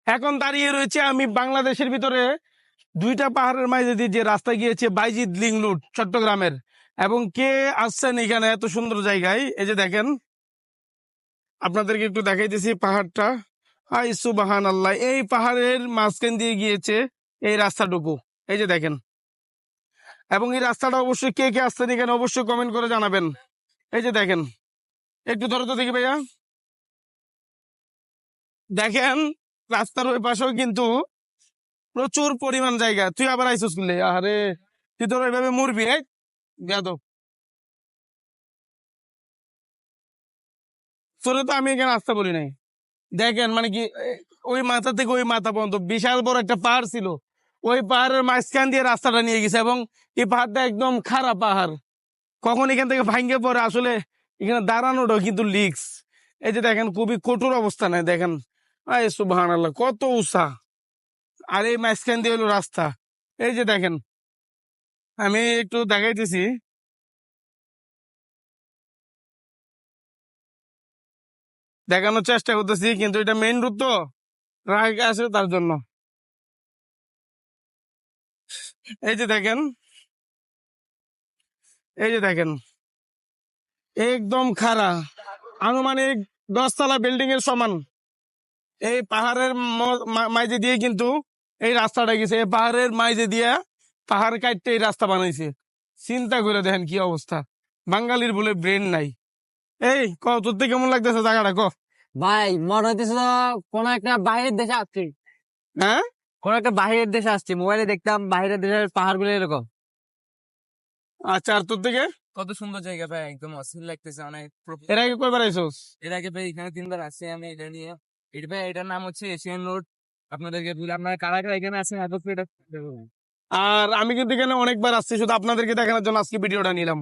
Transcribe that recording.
এখন দাঁড়িয়ে রয়েছে আমি বাংলাদেশের ভিতরে দুইটা পাহাড়ের মাঝে দিয়ে যে রাস্তা গিয়েছে বাইজিদ লিঙ্ক রুট চট্টগ্রামের। এবং কে আসছেন এখানে এত সুন্দর জায়গায়, এই যে দেখেন, আপনাদেরকে একটু দেখাইতেছি পাহাড়টা। হাই সুবাহান আল্লাহ, এই পাহাড়ের মাঝখান দিয়ে গিয়েছে এই রাস্তাটুকু, এই যে দেখেন। এবং এই রাস্তাটা অবশ্যই কে কে আসছেন এখানে অবশ্যই কমেন্ট করে জানাবেন। এই যে দেখেন, একটু ধরো তো দেখি ভাইয়া, দেখেন রাস্তার ওই পাশেও কিন্তু প্রচুর পরিমাণ জায়গা। তুই আবার আইসুস করলে, আরে তুই তোর ওইভাবে মরবি, এই যাদব, তোরে তো আমি এখানে আসতে বলি নাই। দেখেন মানে কি, ওই মাথা থেকে ওই মাথা পর্যন্ত বিশাল বড় একটা পাহাড় ছিল, ওই পাহাড়ের মাঝখান দিয়ে রাস্তাটা নিয়ে গেছে। এবং এই পাহাড়টা একদম খারাপ পাহাড়, কখন এখান থেকে ভাঙ্গে পড়ে আসলে এখানে দাঁড়ানোটাও কিন্তু লিক্স। এই যে দেখেন খুবই কঠোর অবস্থা নেই, দেখেন আয় সুবহানাল্লাহ কত উঁচা। আর এই মাঝখান দিয়ে হলো রাস্তা, এই যে দেখেন, আমি একটু দেখাইতেছি, দেখানোর চেষ্টা করতেছি, কিন্তু এটা মেইন রোড তো রাগ আছে তার জন্য। এই যে দেখেন, এই যে দেখেন একদম খাড়া, আনুমানিক 10 তলা বিল্ডিং এর সমান। এই পাহাড়ের মাঝে দিয়ে কিন্তু এই রাস্তাটা গেছে, এই পাহাড়ের মাঝে দিয়ে পাহাড় কাটতে এই রাস্তা বানাইছে। চিন্তা করে দেখেন কি অবস্থা, বাঙালির বলে ব্রেন নাই। এই ক তোর থেকে কেমন লাগতেছে জায়গাটা ক? ভাই মনে হইতেছে কোন একটা বাইরের দেশে আসছি, হ্যাঁ, কোন একটা বাইরের দেশে আসছি। মোবাইলে দেখতাম বাইরের দেশের পাহাড় গুলো এরকম। আচ্ছা, আর তোর থেকে? কত সুন্দর জায়গা ভাই, একদম অস্থির লাগতেছে অনেক। এর আগে কয়বার আইসোস? এর আগে ভাই এখানে 3বার আসছি আমি এটা নিয়ে। এটা ভাই এটার নাম হচ্ছে এশিয়ান রোড। আপনাদেরকে বলি, আপনারা কারা কারা এখানে আছেন এত এটা আর আমি কিন্তু এখানে অনেকবার আসছি, শুধু আপনাদেরকে দেখানোর জন্য আজকে ভিডিওটা নিলাম।